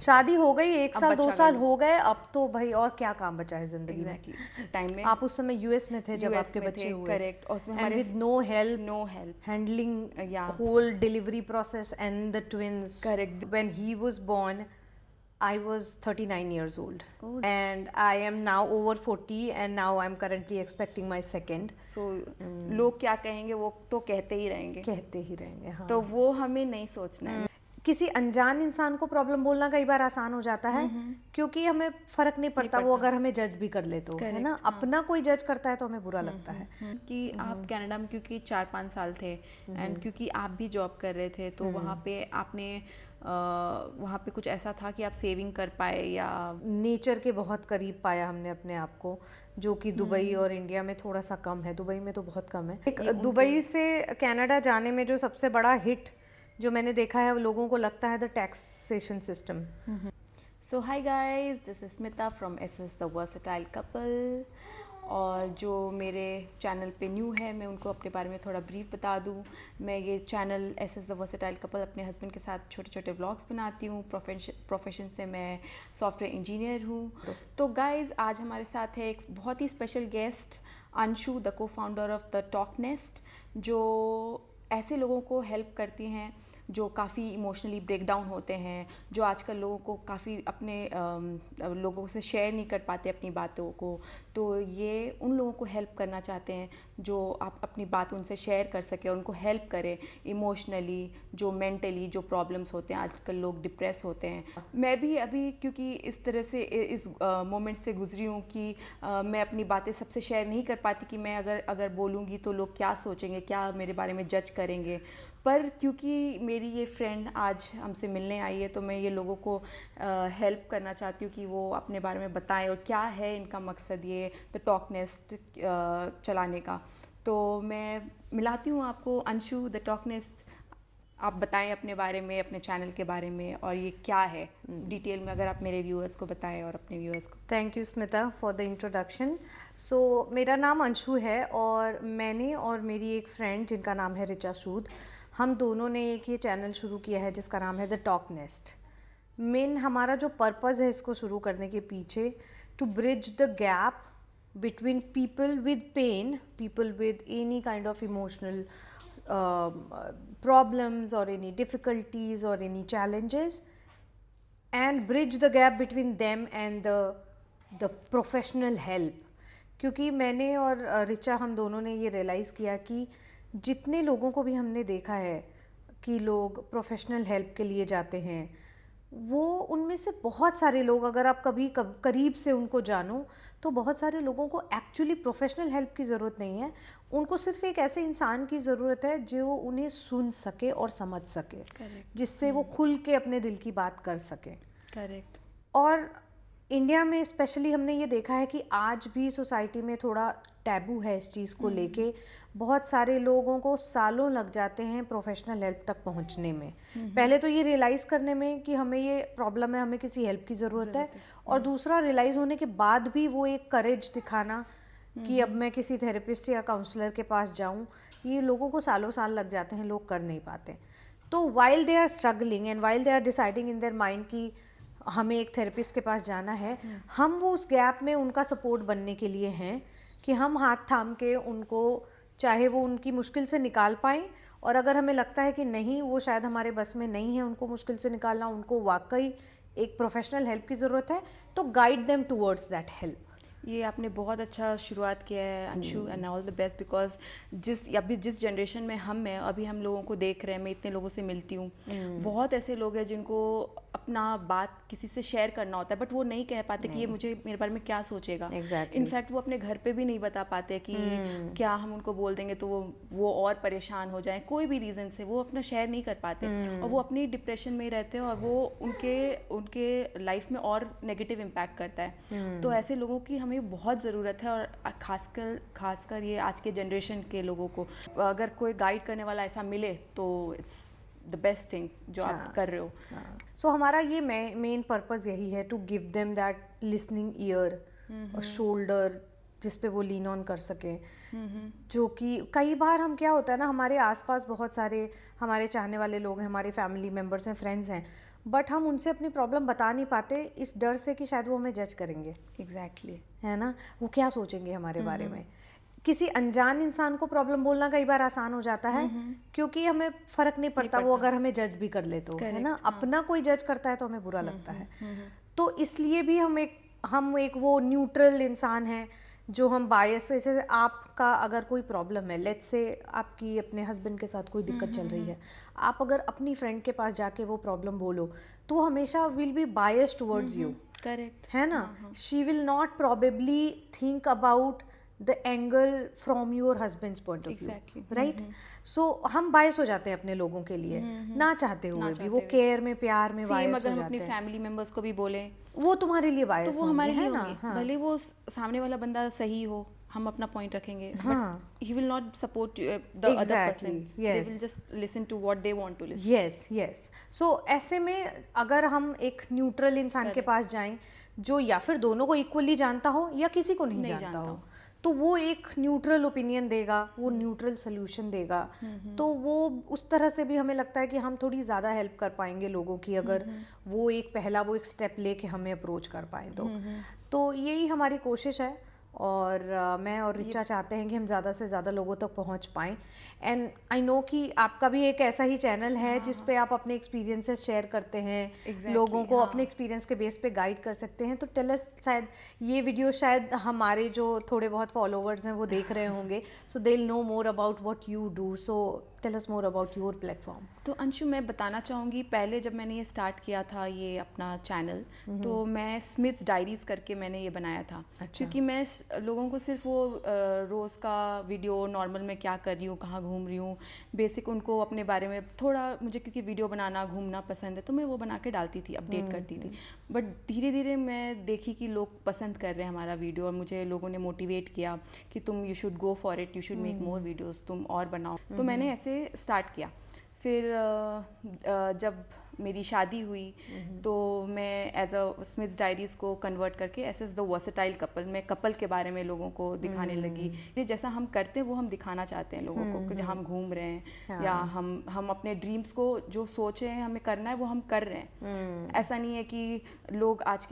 शादी हो गई, 1 साल 2 साल लो। हो गए, अब तो भाई और क्या काम बचा है जिंदगी में। एग्जैक्टली टाइम में आप उस समय यूएस में थे जब यूएस आपके में बच्चे थे, हुए, करेक्ट, और उसमें एंड हमारे with no help no help, handling या whole delivery process and the twins. Correct. When he was born, I was 39 years old. Oh. And I am now over 40 and now I'm currently expecting my second. सो लोग क्या कहेंगे वो तो कहते ही रहेंगे, कहते ही रहेंगे, हाँ। तो वो हमें नहीं सोचना है। किसी अनजान इंसान को प्रॉब्लम बोलना कई बार आसान हो जाता है, क्योंकि हमें फर्क नहीं पड़ता वो अगर हमें जज भी कर ले तो, है ना। Correct, हाँ। अपना कोई जज करता है तो हमें बुरा लगता है। कि आप कनाडा में क्योंकि 4-5 साल थे, एंड क्योंकि आप भी जॉब कर रहे थे, तो वहाँ पे आपने वहाँ पे कुछ ऐसा था कि आप सेविंग कर पाए, या नेचर के बहुत करीब पाया हमने अपने आप को, जो कि दुबई और इंडिया में थोड़ा सा कम है। दुबई में तो बहुत कम है। एक दुबई से कनाडा जाने में जो सबसे बड़ा हिट जो मैंने देखा है, वो लोगों को लगता है the taxation system. So hi guys, this is Smita from SS the versatile couple. और जो मेरे चैनल पे न्यू है, मैं उनको अपने बारे में थोड़ा ब्रीफ बता दूं। मैं ये channel SS the versatile couple अपने हस्बैंड के साथ छोटे छोटे व्लॉग्स बनाती हूँ। प्रोफेशन से मैं सॉफ्टवेयर इंजीनियर हूँ। तो गाइस, आज हमारे साथ है एक बहुत ही स्पेशल गेस्ट, अंशु, द को founder of the talk nest, जो ऐसे लोगों को हेल्प करती हैं जो काफ़ी इमोशनली ब्रेक डाउन होते हैं, जो आजकल लोगों को काफ़ी अपने लोगों से शेयर नहीं कर पाते अपनी बातों को। तो ये उन लोगों को हेल्प करना चाहते हैं जो आप अपनी बात उनसे शेयर कर सके और उनको हेल्प करें इमोशनली, जो मेंटली जो प्रॉब्लम्स होते हैं। आजकल लोग डिप्रेस होते हैं। मैं भी अभी क्योंकि इस तरह से इस मोमेंट से गुजरी हूँ कि मैं अपनी बातें सबसे शेयर नहीं कर पाती कि मैं अगर बोलूँगी तो लोग क्या सोचेंगे, क्या मेरे बारे में जज करेंगे। पर क्योंकि मेरी ये फ्रेंड आज हमसे मिलने आई है, तो मैं ये लोगों को हेल्प करना चाहती हूँ कि वो अपने बारे में बताएं और क्या है इनका मकसद ये द टॉक नेस्ट चलाने का। तो मैं मिलाती हूँ आपको अंशु, द टॉक नेस्ट। आप बताएं अपने बारे में, अपने चैनल के बारे में, और ये क्या है डिटेल में, अगर आप मेरे व्यूअर्स को बताएं और अपने व्यूअर्स को। Thank you Smita for the introduction. So मेरा नाम अंशु है, और मैंने और मेरी एक फ्रेंड जिनका नाम है रिचा सूद, हम दोनों ने एक ये चैनल शुरू किया है जिसका नाम है द टॉक नेस्ट। मेन हमारा जो पर्पज़ है इसको शुरू करने के पीछे, to bridge the gap between people with pain, people with any kind of emotional problems or any difficulties or any challenges, and bridge the gap between them and the professional help. क्योंकि मैंने और रिचा, हम दोनों ने ये realise किया कि जितने लोगों को भी हमने देखा है कि लोग प्रोफेशनल हेल्प के लिए जाते हैं, वो उनमें से बहुत सारे लोग, अगर आप कभी करीब से उनको जानो, तो बहुत सारे लोगों को एक्चुअली प्रोफेशनल हेल्प की ज़रूरत नहीं है। उनको सिर्फ एक ऐसे इंसान की ज़रूरत है जो उन्हें सुन सके और समझ सके, जिससे वो खुल के अपने दिल की बात कर सके। करेक्ट। और इंडिया में स्पेशली हमने ये देखा है कि आज भी सोसाइटी में थोड़ा टैबू है इस चीज़ को लेके। बहुत सारे लोगों को सालों लग जाते हैं प्रोफेशनल हेल्प तक पहुंचने में। पहले तो ये रियलाइज़ करने में कि हमें ये प्रॉब्लम है, हमें किसी हेल्प की ज़रूरत है, और दूसरा रियलाइज़ होने के बाद भी वो एक करेज दिखाना कि अब मैं किसी थेरेपिस्ट या काउंसलर के पास जाऊं, ये लोगों को सालों साल लग जाते हैं, लोग कर नहीं पाते। तो while they are struggling and while they are deciding in their mind कि हमें एक थेरेपिस्ट के पास जाना है, हम वो उस गैप में उनका सपोर्ट बनने के लिए हैं कि हम हाथ थाम के उनको, चाहे वो उनकी मुश्किल से निकाल पाएँ, और अगर हमें लगता है कि नहीं, वो शायद हमारे बस में नहीं है उनको मुश्किल से निकालना, उनको वाकई एक प्रोफेशनल हेल्प की ज़रूरत है, तो guide them towards that help. ये आपने बहुत अच्छा शुरुआत किया है Anshu, and all the best, because जिस जनरेशन में हम हैं अभी, हम लोगों को देख रहे हैं, मैं इतने लोगों से मिलती हूँ, बहुत ऐसे लोग हैं जिनको अपना बात किसी से शेयर करना होता है, बट वो नहीं कह पाते कि ये मुझे मेरे बारे में क्या सोचेगा। इनफैक्ट वो अपने घर पे भी नहीं बता पाते कि क्या हम उनको बोल देंगे तो वो और परेशान हो जाएं, कोई भी रीज़न से वो अपना शेयर नहीं कर पाते, और वो अपनी डिप्रेशन में ही रहते हैं, और वो उनके लाइफ में और नेगेटिव इम्पैक्ट करता है। तो ऐसे लोगों की हमें बहुत ज़रूरत है, और खासकर ये आज के जनरेशन के लोगों को अगर कोई गाइड करने वाला ऐसा मिले तो इट्स द बेस्ट थिंग जो आप कर रहे हो। सो हमारा ये मेन पर्पज़ यही है, to give them that listening ear, shoulder जिस पे वो लीन ऑन कर सकें। जो कि कई बार हम, क्या होता है ना, हमारे आसपास बहुत सारे हमारे चाहने वाले लोग हैं, हमारे फैमिली मेम्बर्स हैं, फ्रेंड्स हैं, बट हम उनसे अपनी प्रॉब्लम बता नहीं पाते इस डर से कि शायद वो हमें जज करेंगे, एग्जैक्टली। है ना, वो क्या सोचेंगे हमारे बारे में। किसी अनजान इंसान को प्रॉब्लम बोलना कई बार आसान हो जाता है क्योंकि हमें फर्क नहीं पड़ता वो अगर हमें जज भी कर ले तो, है ना। अपना कोई जज करता है तो हमें बुरा लगता है। तो इसलिए भी हम एक वो न्यूट्रल इंसान हैं जो हम बायस, जैसे आपका अगर कोई प्रॉब्लम है, लेट्स से आपकी अपने हस्बैंड के साथ कोई दिक्कत चल रही है, आप अगर अपनी फ्रेंड के पास जाके वो प्रॉब्लम बोलो तो वो हमेशा will be biased towards you, correct, है ना। She will not probably think about the angle from your husband's point of view, right. So हम बायस हो जाते हैं अपने लोगों के लिए, ना चाहते हुए भी। वो केयर में, प्यार में बायस हो अगर हम जाते अपनी हैं, फैमिली मेंबर्स को भी बोले वो तुम्हारे लिए तो बायस वो हमारे लिए है ना। होंगे, भले वो सामने वाला बंदा सही हो, हम अपना पॉइंट रखेंगे, but he will not support the other person, they will just listen to what they want to listen. Yes yes. So ऐसे में अगर हम एक न्यूट्रल इंसान के पास जाएं जो या फिर दोनों को इक्वली जानता हो या किसी को नहीं जानता हो, तो वो एक न्यूट्रल ओपिनियन देगा, वो न्यूट्रल सोल्यूशन देगा। तो वो उस तरह से भी हमें लगता है कि हम थोड़ी ज़्यादा हेल्प कर पाएंगे लोगों की, अगर वो एक स्टेप लेके हमें अप्रोच कर पाएँ तो यही हमारी कोशिश है। और मैं और रिचा चाहते हैं कि हम ज़्यादा से ज़्यादा लोगों तक पहुंच पाएँ। एंड आई नो कि आपका भी एक ऐसा ही चैनल है जिस पे आप अपने एक्सपीरियंसेस शेयर करते हैं, लोगों को अपने एक्सपीरियंस के बेस पे गाइड कर सकते हैं। तो टेल अस, शायद ये वीडियो शायद हमारे जो थोड़े बहुत फॉलोवर्स हैं वो देख रहे होंगे, so they will know more about what you do. So tell us more about your platform. तो अंशु, मैं बताना चाहूँगी, पहले जब मैंने ये स्टार्ट किया था ये अपना चैनल, तो मैं स्मिथ्स डायरीज़ करके मैंने ये बनाया था। क्योंकि मैं लोगों को सिर्फ वो रोज़ का वीडियो, नॉर्मल मैं क्या कर रही हूँ, कहाँ घूम रही हूँ, बेसिक उनको अपने बारे में थोड़ा, मुझे क्योंकि वीडियो बनाना, घूमना पसंद है, तो मैं वो बना के डालती थी, अपडेट करती थी। बट धीरे धीरे मैं देखी कि लोग पसंद कर रहे हैं हमारा वीडियो, और मुझे लोगों ने मोटिवेट किया कि तुम you should go for it, you should make more videos, तुम और बनाओ। तो मैंने ऐसे स्टार्ट किया। फिर जब मेरी शादी हुई तो मैं एज अ स्मिथ्स डायरीज़ को कन्वर्ट करके एस द वर्सेटाइल कपल, मैं कपल के बारे में लोगों को दिखाने लगी। ये जैसा हम करते हैं वो हम दिखाना चाहते हैं लोगों को, कि जहाँ हम घूम रहे हैं या हम अपने ड्रीम्स को जो सोचे हैं हमें करना है वो हम कर रहे हैं। ऐसा नहीं है कि लोग आज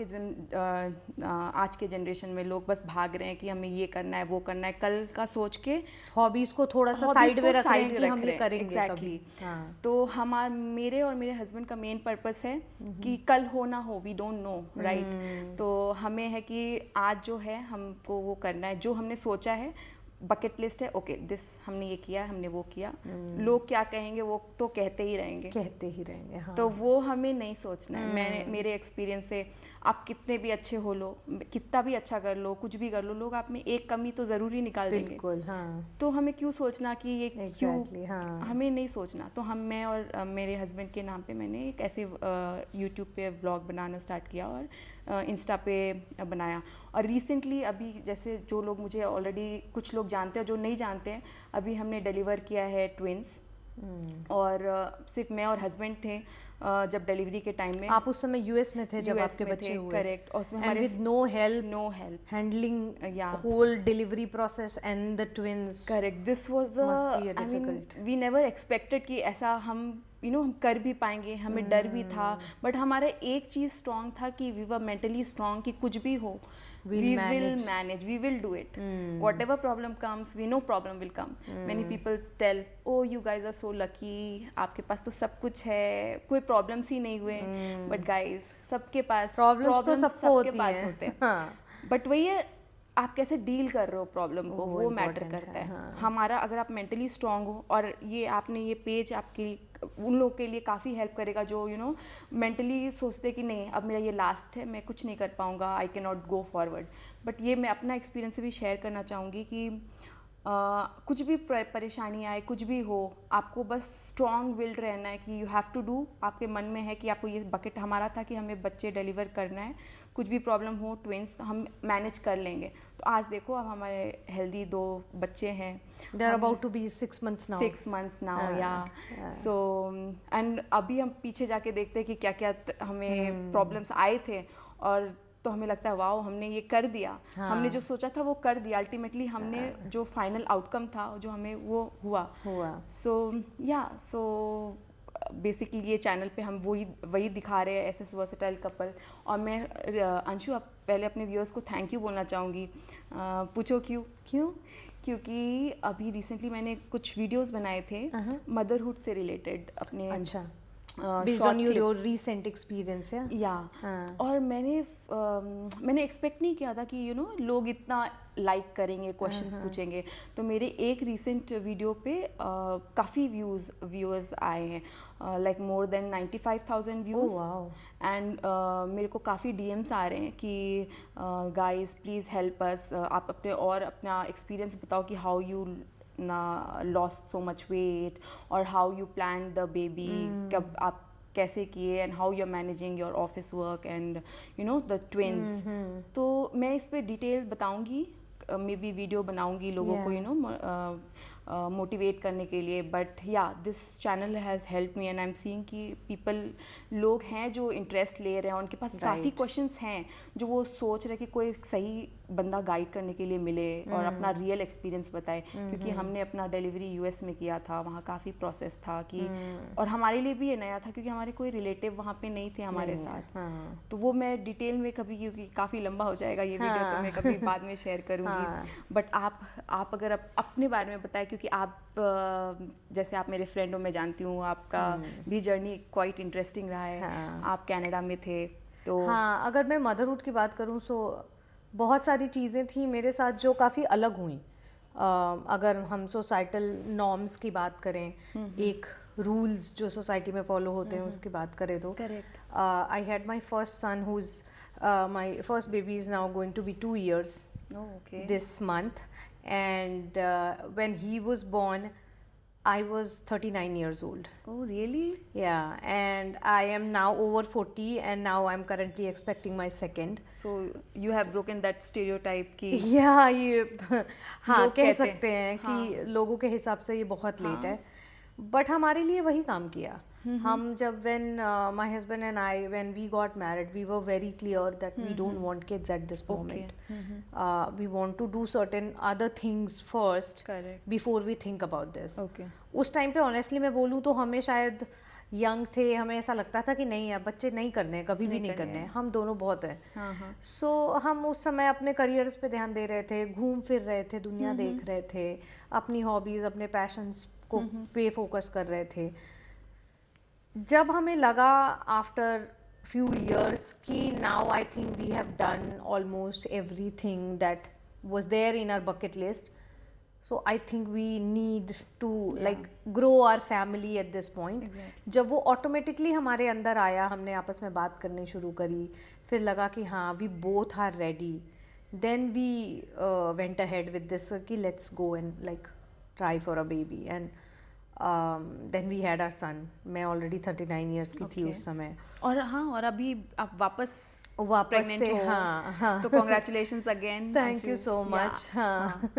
के जनरेशन में लोग बस भाग रहे हैं कि हमें ये करना है, वो करना है, कल का सोच के हॉबीज को थोड़ा सा साइड में रख रहे हैं कि हम ये करेंगे। एग्जैक्टली। तो मेरे और मेरे हस्बैंड का मेन पर्पस है कि कल हो ना हो, वी डोंट नो, राइट। तो हमें है कि आज जो है हमको वो करना है, जो हमने सोचा है, बकेट लिस्ट है, ओके दिस हमने ये किया, हमने वो किया। लोग क्या कहेंगे वो तो कहते ही रहेंगे, हाँ। तो वो हमें नहीं सोचना है। मेरे एक्सपीरियंस से आप कितने भी अच्छे हो लो, कितना भी अच्छा कर लो, कुछ भी कर लो, लोग आप में एक कमी तो ज़रूर ही निकाल देंगे। बिल्कुल, हाँ। तो हमें क्यों सोचना कि ये exactly, हाँ। हमें नहीं सोचना। तो मैं और मेरे हस्बैंड के नाम पे मैंने एक ऐसे यूट्यूब पे व्लॉग बनाना स्टार्ट किया और इंस्टा पे बनाया। और रिसेंटली अभी जैसे जो लोग मुझे ऑलरेडी, कुछ लोग जानते हैं, जो नहीं जानते हैं, अभी हमने डिलीवर किया है ट्विंस। और सिर्फ मैं और हस्बैंड थे जब डिलीवरी के टाइम में। आप उस समय यूएस में थे जब आपके बच्चे हुए? करेक्ट। और उसमें हमारे with no help handling whole delivery process and the twins. Correct. This was the, I mean we never expected कि ऐसा हम हम कर भी पाएंगे। हमें डर भी था, बट हमारा एक चीज़ स्ट्रॉन्ग था कि वी वर मेंटली स्ट्रॉन्ग, कि कुछ भी हो we will manage, we will do it. Whatever problem comes, we know problem will come. Many people tell, oh you guys are so lucky, आपके पास तो सब कुछ है, कोई problems ही नहीं हुए। But guys, सबके पास problems तो सबको होते हैं। But वही है, आप कैसे डील कर रहे हो प्रॉब्लम को, वो मैटर करता है। हाँ। हमारा, अगर आप मेंटली स्ट्रांग हो, और ये आपने ये पेज आपके उन लोगों के लिए काफ़ी हेल्प करेगा जो मेंटली सोचते कि नहीं अब मेरा ये लास्ट है, मैं कुछ नहीं कर पाऊँगा, I can not go forward. But ये मैं अपना एक्सपीरियंस से भी शेयर करना चाहूँगी कि कुछ भी परेशानी आए, कुछ भी हो, आपको बस स्ट्रॉन्ग विल्ड रहना है कि यू हैव टू डू। आपके मन में है कि आपको ये बकेट, हमारा था कि हमें बच्चे डिलीवर करना है, कुछ भी प्रॉब्लम हो, ट्विंस हम मैनेज कर लेंगे। तो आज देखो, अब हमारे हेल्दी 2 बच्चे हैं। They are about to be 6 months now. 6 months now, yeah. So and अभी हम पीछे जाके देखते हैं कि क्या क्या हमें प्रॉब्लम्स आए थे, और तो हमें लगता है वाओ, हमने ये कर दिया। हमने जो सोचा था वो कर दिया। अल्टीमेटली हमने जो फाइनल आउटकम था, जो हमें वो हुआ। सो बेसिकली ये चैनल पे हम वही दिखा रहे हैं, एसएस वर्सेटाइल कपल। और मैं अंशु आप पहले अपने व्यूअर्स को थैंक यू बोलना चाहूँगी। पूछो क्यों? क्योंकि अभी रिसेंटली मैंने कुछ वीडियोस बनाए थे मदरहुड से रिलेटेड अपने। अच्छा, based on your recent experience या और मैंने एक्सपेक्ट नहीं किया था कि लोग इतना लाइक करेंगे, क्वेश्चंस पूछेंगे। तो मेरे एक रीसेंट वीडियो पे काफ़ी व्यूअर्स आए हैं, like more than 95,000 views. And मेरे को काफ़ी डीएम्स आ रहे हैं कि गाइस प्लीज़ हेल्प अस, आप अपना एक्सपीरियंस बताओ कि how you lost so much weight और how you planned the baby, कब आप कैसे किए, and how you're managing your office work and the twins। तो मैं इस पे डिटेल बताऊंगी, मे बी वीडियो बनाऊंगी लोगों को मोटिवेट करने के लिए। बट या this channel has help me and I am seeing कि लोग हैं जो इंटरेस्ट ले रहे हैं, उनके पास काफ़ी क्वेश्चंस हैं जो वो सोच रहे हैं कि कोई सही बंदा गाइड करने के लिए मिले और अपना रियल एक्सपीरियंस बताए। क्योंकि हमने अपना डिलीवरी यूएस में किया था, वहाँ काफ़ी प्रोसेस था कि और हमारे लिए भी ये नया था क्योंकि हमारे कोई रिलेटिव वहाँ पे नहीं थे हमारे साथ। तो वो मैं डिटेल में कभी, क्योंकि काफ़ी लंबा हो जाएगा ये वीडियो, तो मैं कभी बाद में शेयर करूँगी। बट आप अगर अपने बारे में बताएं, क्योंकि आप जैसे आप मेरे फ्रेंड हो, मैं जानती हूँ आपका भी जर्नी क्वाइट इंटरेस्टिंग रहा है। आप कनाडा में थे तो हाँ, अगर मैं मदरहुड की बात करूँ सो बहुत सारी चीज़ें थी मेरे साथ जो काफ़ी अलग हुई। अगर हम सोसाइटल नॉर्म्स की बात करें, एक रूल्स जो सोसाइटी में फॉलो होते हैं उसकी बात करें तो I had my first son who is my first baby is now going to be 2 years this month, and when he was born I was 39 years old. Oh really? Yeah, and I am now over 40 and now I'm currently expecting my second. So you have broken that stereotype कि yeah, ये हाँ कह सकते हैं कि लोगों के हिसाब से ये बहुत लेट है, बट हमारे लिए वही काम किया। हम जब when my husband and I when we got married we were very clear that we don't want kids at this moment. We want to do certain other things first before we think about this. उस time पे honestly मैं बोलूँ तो हमें शायद young थे, हमें ऐसा लगता था कि नहीं यार बच्चे नहीं करने हैं, कभी भी नहीं करने हैं, हम दोनों बहुत हैं। सो हम उस समय अपने करियर्स पे ध्यान दे रहे थे, घूम फिर रहे थे, दुनिया देख रहे थे, अपनी हॉबीज़ अपने पैशंस को पे फोकस कर रहे थे। जब हमें लगा आफ्टर few years कि now I think we have done almost everything that was there in our bucket list, so I think we need to like grow our family at this point. जब वो automatically हमारे अंदर आया, हमने आपस में बात करनी शुरू करी, फिर लगा कि हाँ we both are ready, then we went ahead with this कि let's go and like try for a baby and then we had our son. मैं already 39 years की थी उस समय, और अभी आप वापस प्रेग्नेंट हो। हाँ। तो congratulations again. Thank you so much. हाँ।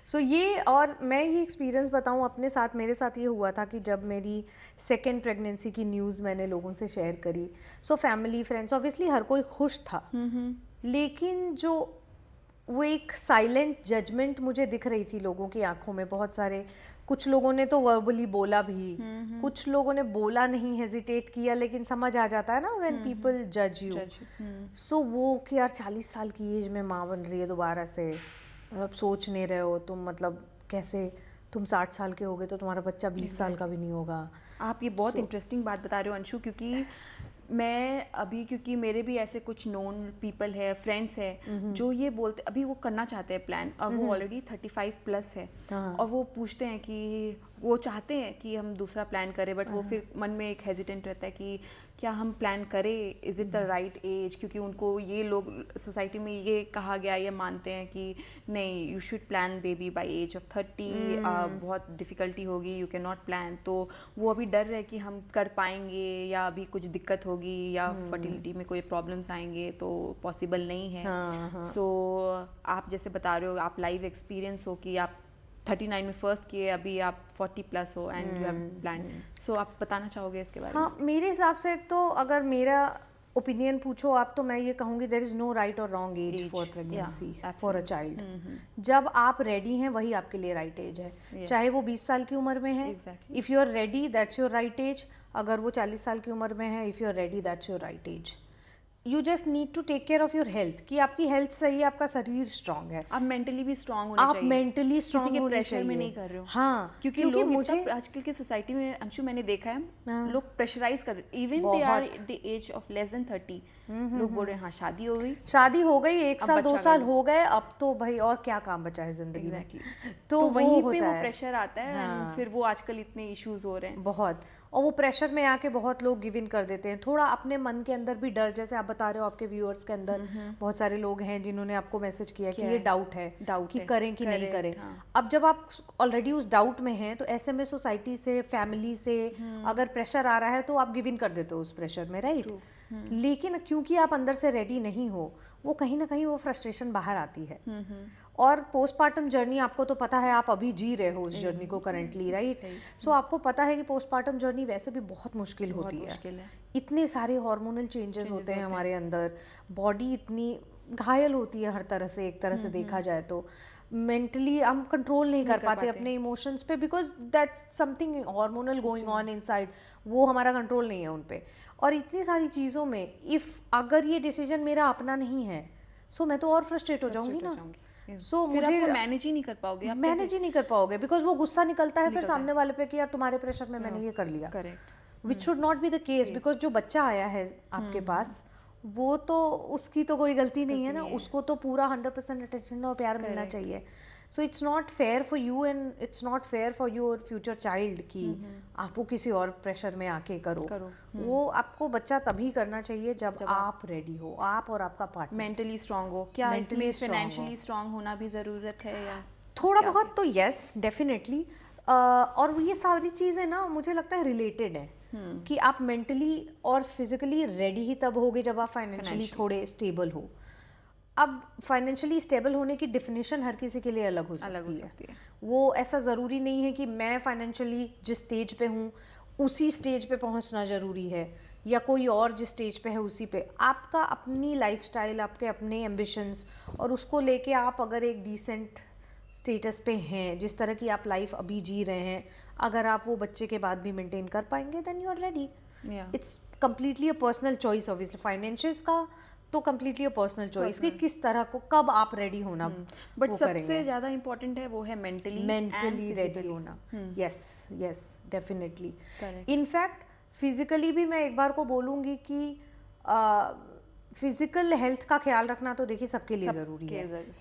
So ये, और मैं ही एक्सपीरियंस बताऊँ अपने साथ, मेरे साथ ये हुआ था कि जब मेरी सेकेंड प्रेगनेंसी की न्यूज़ मैंने लोगों से शेयर करी, सो फैमिली फ्रेंड्स ऑब्वियसली हर कोई खुश था, लेकिन जो वो एक साइलेंट जजमेंट मुझे दिख रही थी लोगों की आंखों में। बहुत सारे, कुछ लोगों ने तो वर्बली बोला भी, कुछ लोगों ने बोला नहीं, हेजिटेट किया, लेकिन समझ आ जाता है ना व्हेन पीपल जज यू। सो वो कि यार 40 साल की एज में माँ बन रही है दोबारा से, अब सोच नहीं रहे हो तुम, मतलब कैसे, तुम 60 साल के हो गए तो तुम्हारा बच्चा 20 साल का भी नहीं होगा। आप ये बहुत इंटरेस्टिंग बात बता रहे हो अंशु, क्योंकि मैं अभी, क्योंकि मेरे भी ऐसे कुछ नोन पीपल है, फ्रेंड्स है जो ये बोलते, अभी वो करना चाहते हैं प्लान, और वो ऑलरेडी 35 प्लस है, और वो पूछते हैं कि वो चाहते हैं कि हम दूसरा प्लान करें, बट वो फिर मन में एक हेजिटेंट रहता है कि क्या हम प्लान करें, is it the right age, क्योंकि उनको ये लोग सोसाइटी में ये कहा गया, ये मानते हैं कि नहीं you should plan baby by age of 30, बहुत डिफ़िकल्टी होगी, यू कैन नॉट प्लान। तो वो अभी डर रहे कि हम कर पाएंगे या अभी कुछ दिक्कत होगी या फर्टिलिटी में कोई प्रॉब्लम्स आएंगे तो पॉसिबल नहीं है। सो आप जैसे बता रहे हो, आप लाइव एक्सपीरियंस हो कि आप 39 में फर्स्ट किए, अभी आप 40 प्लस हो एंड यू हैव प्लान। सो आप बताना चाहोगे इसके बारे में? हाँ, मेरे हिसाब से तो अगर मेरा ओपिनियन पूछो आप, तो मैं ये कहूँगी देयर इज़ नो राइट और wrong age for pregnancy for a child. जब आप रेडी हैं वही आपके लिए राइट एज है, चाहे वो 20 साल की उम्र में है। If you are ready that's your right age. अगर वो 40 साल की उम्र में है, if you are ready that's your right age. You just need to take care of your health, कि आपकी हेल्थ सही है, आपका शरीर स्ट्रांग है, आप मेंटली भी स्ट्रांग होने आप चाहिए, मेंटली किसी स्ट्रांग के होने प्रेशर में चाहिए. नहीं कर रहे हो. हाँ, क्योंकि लोग इतना आजकल की सोसाइटी में, अंशु मैंने देखा है, लोग प्रेशराइज कर देते, even they are the age of less than 30, लोग बोल रहे हैं हाँ शादी हो गई, शादी हो गई, 1 अब साल 2 बच्चा साल कर लो. हो गए, अब तो भाई और क्या काम बचा है जिंदगी में. एग्जैक्टली. तो वहीं पे होता वो है प्रेशर आता है, एंड फिर वो आजकल इतने इश्यूज हो रहे हैं. बहुत. और वो प्रेशर में आके बहुत लोग गिव इन कर देते हैं. थोड़ा अपने मन के अंदर भी डर, जैसे आप बता रहे हो आपके व्यूअर्स के अंदर बहुत सारे लोग हैं जिन्होंने आपको मैसेज किया कि ये डाउट है कि करें कि नहीं करें. अब जब आप ऑलरेडी उस डाउट में हैं, तो ऐसे में सोसाइटी से, फैमिली से अगर प्रेशर आ रहा है तो आप गिव इन कर देते हो उस प्रेशर में, राइट. लेकिन क्योंकि आप अंदर से रेडी नहीं हो, वो कहीं ना कहीं वो फ्रस्ट्रेशन बाहर आती है. और पोस्टपार्टम जर्नी आपको तो पता है, आप अभी जी रहे हो उस जर्नी को करंटली, राइट. सो आपको पता है कि पोस्टपार्टम जर्नी वैसे भी बहुत मुश्किल होती है. इतने सारे हार्मोनल चेंजेस होते हैं हमारे अंदर, बॉडी इतनी घायल होती है हर तरह से, एक तरह से देखा जाए तो. मेंटली हम कंट्रोल नहीं कर पाते अपने इमोशंस पे, because that's something hormonal going on inside, वो हमारा कंट्रोल नहीं है उन पे. और इतनी सारी चीज़ों में इफ़ अगर ये डिसीजन मेरा अपना नहीं है, सो मैं तो और फ्रस्ट्रेट हो जाऊंगी ना. सो फिर आप मैनेज ही नहीं कर पाओगे, आप मैनेज ही नहीं कर पाओगे, बिकॉज वो गुस्सा निकलता है फिर सामने वाले पे कि यार तुम्हारे प्रेशर में मैंने ये कर लिया. Correct. Which should not be the case, because जो बच्चा आया है आपके पास, वो तो उसकी तो कोई गलती नहीं है ना, उसको तो पूरा 100% अटेंशन और प्यार मिलना चाहिए. So it's not fair for you and it's not fair for your future child कि आप वो किसी और प्रेशर में आके करो. वो आपको बच्चा तभी करना चाहिए जब आप रेडी हो, आप और आपका पार्टनर मेंटली स्ट्रांग हो. क्या इसमें फाइनेंशियली स्ट्रांग होना भी ज़रूरत है या थोड़ा बहुत? तो यस, डेफिनेटली. और ये सारी चीज़ें ना मुझे लगता है रिलेटेड है, कि आप मेंटली और फिजिकली रेडी ही तब होगे जब आप फाइनेंशियली थोड़े स्टेबल हो. अब फाइनेंशियली स्टेबल होने की डेफिनेशन हर किसी के लिए अलग हो सकती है. वो ऐसा ज़रूरी नहीं है कि मैं फाइनेंशियली जिस स्टेज पे हूँ उसी स्टेज पे पहुँचना ज़रूरी है, या कोई और जिस स्टेज पे है उसी पे. आपका अपनी लाइफस्टाइल, आपके अपने एम्बिशंस, और उसको लेके आप अगर एक डिसेंट स्टेटस पे हैं, जिस तरह की आप लाइफ अभी जी रहे हैं, अगर आप वो बच्चे के बाद भी मेंटेन कर पाएंगे, then you are ready. It's completely a personal choice. Obviously financials का तो कम्प्लीटली अ पर्सनल चॉइस कि किस तरह को कब आप रेडी होना. बट सबसे ज़्यादा इम्पोर्टेंट है वो है मेंटली रेडी होना. Yes yes, definitely. In fact physically भी मैं एक बार को बोलूँगी कि फिजिकल हेल्थ का ख्याल रखना तो देखिए सबके लिए ज़रूरी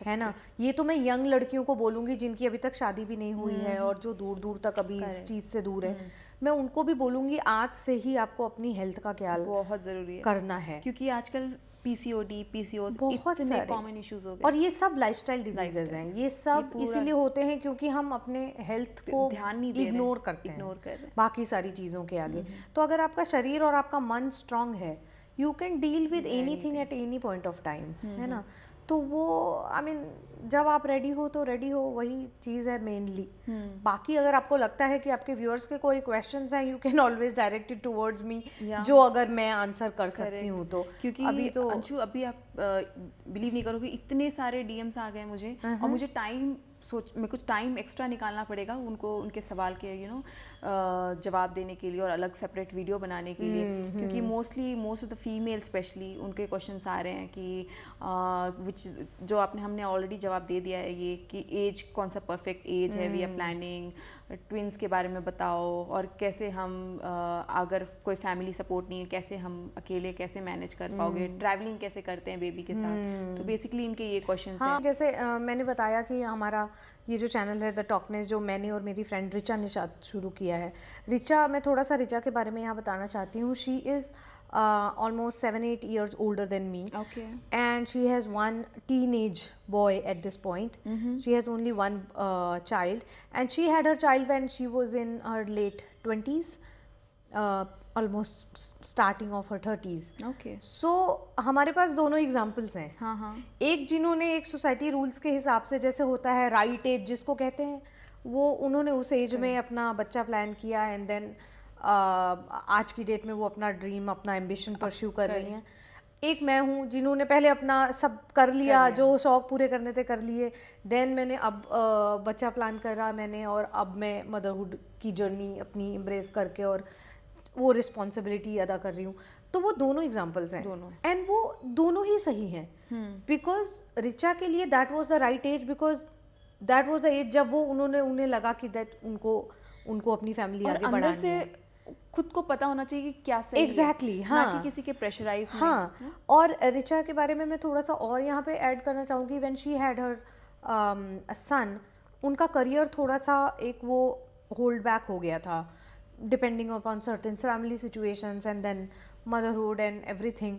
है ना. ये तो मैं यंग लड़कियों को बोलूँगी जिनकी अभी तक शादी भी नहीं हुई है और जो दूर दूर तक अभी इस चीज़ से दूर है. मैं उनको भी बोलूँगी आज से ही आपको अपनी हेल्थ का ख्याल बहुत ज़रूरी है करना है, क्योंकि आजकल PCOD, PCOS बहुत इतने सारे कॉमन इश्यूज हो गए. और ये सब लाइफस्टाइल डिजीजेज हैं. ये सब इसीलिए होते हैं क्योंकि हम अपने हेल्थ को ध्यान नहीं दे इग्नोर करते हैं बाकी सारी चीज़ों के आगे. तो अगर आपका शरीर और आपका मन स्ट्रांग है, you can deal with anything at any point of time, है ना. तो वो आई मीन जब आप रेडी हो तो रेडी हो, वही चीज़ है मेनली. बाकी अगर आपको लगता है कि आपके व्यूअर्स के कोई क्वेश्चंस हैं, you can always direct it towards me, जो अगर मैं आंसर कर सकती हूँ तो. क्योंकि अभी तो अंशु, अभी आप बिलीव नहीं करोगे, इतने सारे DMs आ गए मुझे, और मुझे मैं कुछ टाइम एक्स्ट्रा निकालना पड़ेगा उनको, उनके सवाल के जवाब देने के लिए और अलग सेपरेट वीडियो बनाने के लिए. क्योंकि most of the female specially उनके क्वेश्चंस आ रहे हैं कि जो हमने ऑलरेडी जवाब दे दिया है, ये कि एज कौन सा परफेक्ट एज है, वी आर प्लानिंग, ट्विंस के बारे में बताओ, और कैसे हम अगर कोई फैमिली सपोर्ट नहीं है कैसे हम अकेले कैसे मैनेज कर पाओगे, ट्रैवलिंग कैसे करते हैं बेबी के साथ. तो बेसिकली इनके ये क्वेश्चंस हैं. जैसे मैंने बताया कि हमारा ये जो चैनल है द टॉकनेस, जो मैंने और मेरी फ्रेंड रिचा ने शुरू किया है. रिचा, मैं थोड़ा सा रिचा के बारे में यहाँ बताना चाहती हूँ. She is almost 7-8 years older than me. Okay. And she has one teenage boy at this point. She has only one child, and she had her child when she was in her late 20s, almost starting of her 30s. Okay. So हमारे पास दोनों examples हैं. हाँ. एक जिन्होंने एक society rules के हिसाब से, जैसे होता है राइट एज जिसको कहते हैं, वो उन्होंने उस एज में अपना बच्चा प्लान किया, एंड देन आज की डेट में वो अपना ड्रीम, अपना एम्बिशन परस्यू कर रही हैं. एक मैं हूँ जिन्होंने पहले अपना सब कर लिया, जो शौक पूरे करने थे कर लिए, देन मैंने अब बच्चा प्लान करा मैंने, और अब मैं मदरहुड की जर्नी अपनी एम्ब्रेस करके और वो रिस्पॉन्सिबिलिटी अदा कर रही हूँ, तो वो दोनों एग्जाम्पल्स हैं दोनों। एंड वो दोनों ही सही हैं बिकॉज रिचा के लिए that was the right age, because that was the age जब वो उन्हें लगा कि दैट उनको अपनी फैमिली और आगे अंदर बढ़ानी से है। खुद को पता होना चाहिए कि क्या सही Exactly, है, हाँ। ना कि किसी के प्रेशराइज में। हाँ, और रिचा के बारे में मैं थोड़ा सा और यहाँ पे ऐड करना चाहूँगी, व्हेन शी हैड हर सन, उनका करियर थोड़ा सा एक वो होल्ड बैक हो गया था depending upon certain family situations and then motherhood and everything.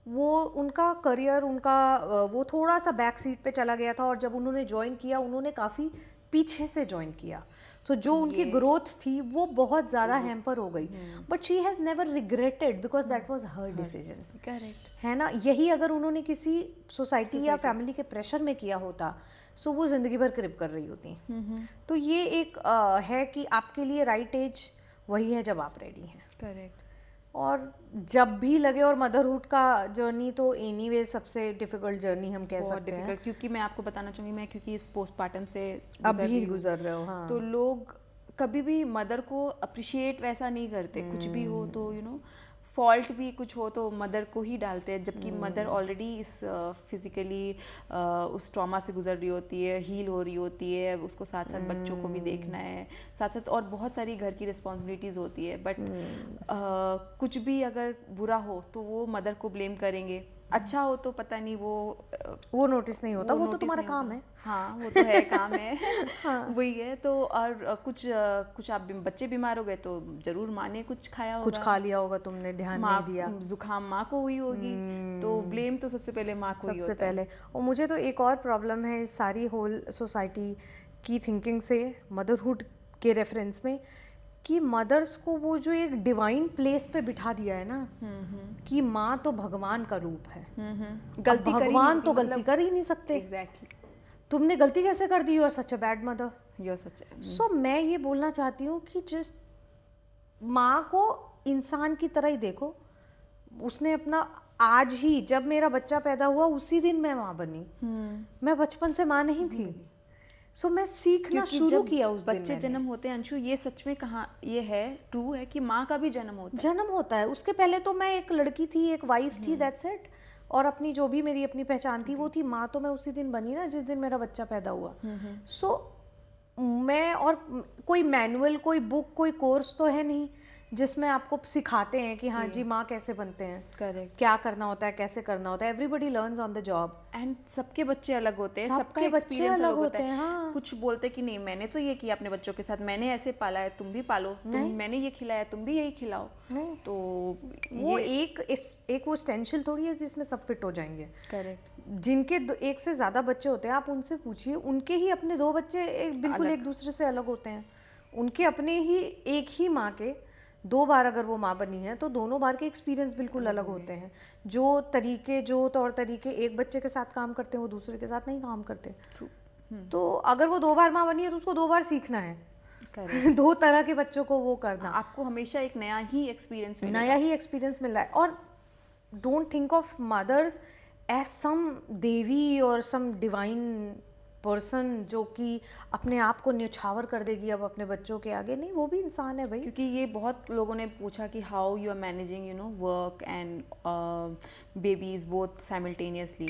वो उनका करियर वो थोड़ा सा बैक सीट पे चला गया था, और जब उन्होंने ज्वाइन किया उन्होंने काफ़ी पीछे से ज्वाइन किया, तो जो उनकी ग्रोथ थी वो बहुत ज़्यादा हैम्पर हो गई, but she has never regretted because that was her decision. Correct. है ना, यही अगर उन्होंने किसी सोसाइटी या फैमिली के प्रेशर में किया होता सो वो ज़िंदगी भर क्रिप कर रही होती। तो ये एक है कि आपके लिए राइट एज वही है जब आप रेडी हैं। करेक्ट। और जब भी लगे, और मदरहुड का जर्नी तो एनीवे सबसे डिफिकल्ट जर्नी हम कह बहुत सकते हैं। डिफिकल्ट, क्योंकि मैं आपको बताना चाहूँगी, मैं क्योंकि इस पोस्टमार्टम से अभी गुजर रहे हो, हाँ। तो लोग कभी भी मदर को अप्रिशिएट वैसा नहीं करते, कुछ भी हो तो फॉल्ट भी कुछ हो तो मदर को ही डालते हैं, जबकि मदर ऑलरेडी इस फिजिकली उस ट्रॉमा से गुजर रही होती है, हील हो रही होती है, उसको साथ साथ बच्चों को भी देखना है, साथ साथ और बहुत सारी घर की रिस्पॉन्सिबिलिटीज़ होती है। बट कुछ भी अगर बुरा हो तो वो मदर को ब्लेम करेंगे, अच्छा हो तो पता नहीं वो नोटिस नहीं होता, वो तो तुम्हारा काम है। हाँ, वो तो है, काम है। हाँ। वही है। तो और कुछ आप बच्चे बीमार हो गए तो जरूर माँ ने कुछ खाया होगा, कुछ खा लिया होगा, तुमने ध्यान नहीं दिया, जुकाम माँ को हुई होगी, तो ब्लेम तो सबसे पहले माँ को ही होता है। सबसे पहले। और मुझे तो एक और प्रॉब्लम है इस सारी होल सोसाइटी की थिंकिंग से मदरहुड के रेफरेंस में, कि मदर्स को वो जो एक डिवाइन प्लेस पे बिठा दिया है ना, कि माँ तो भगवान का रूप है, गलती भगवान तो गलती कर ही नहीं सकते। एग्जैक्टली। तुमने गलती कैसे कर दी, you are such a bad mother. You such. So मैं ये बोलना चाहती हूँ कि जिस माँ को इंसान की तरह ही देखो, उसने अपना आज ही, जब मेरा बच्चा पैदा हुआ उसी दिन मैं माँ बनी, मैं बचपन से माँ नहीं थी। सो मैं सीखना शुरू किया उस दिन। बच्चे जन्म होते हैं अंशु, ये सच में कहाँ ये है, ट्रू है कि माँ का भी जन्म होता है। उसके पहले तो मैं एक लड़की थी, एक वाइफ थी, दैट्स इट। और अपनी जो भी मेरी अपनी पहचान थी वो थी। माँ तो मैं उसी दिन बनी ना जिस दिन मेरा बच्चा पैदा हुआ। सो मैं, और कोई मैनुअल, कोई बुक, कोई कोर्स तो है नहीं जिसमें आपको सिखाते हैं कि हाँ जी माँ कैसे बनते हैं, करेक्ट, क्या करना होता है, कैसे करना होता है। Everybody learns on the job. And सबके बच्चे अलग होते हैं, सबका बच्चे एक्सपीरियंस अलग होता है। हाँ। कुछ बोलते कि नहीं मैंने तो ये किया अपने बच्चों के साथ, मैंने ऐसे पाला है, तुम भी पालो, मैंने ये खिलाया तुम भी यही खिलाओ। तो वो एक वो स्टेंशियल थोड़ी है जिसमें सब फिट हो जाएंगे। करेक्ट। जिनके एक से ज्यादा बच्चे होते हैं, आप उनसे पूछिए, उनके ही अपने 2 बच्चे बिल्कुल एक दूसरे से अलग होते हैं। उनके अपने ही एक ही माँ के 2 बार अगर वो माँ बनी है तो दोनों बार के एक्सपीरियंस बिल्कुल अलग होते हैं। जो तौर तरीके एक बच्चे के साथ काम करते हैं वो दूसरे के साथ नहीं काम करते। तो अगर वो 2 बार माँ बनी है तो उसको 2 बार सीखना है। 2 तरह के बच्चों को वो करना, आपको हमेशा एक नया ही एक्सपीरियंस मिल रहा है। और don't think of mothers as some devi और सम डिवाइन पर्सन जो कि अपने आप को न्यौछावर कर देगी अब अपने बच्चों के आगे। नहीं, वो भी इंसान है भाई। क्योंकि ये बहुत लोगों ने पूछा कि how you are managing work and babies both simultaneously.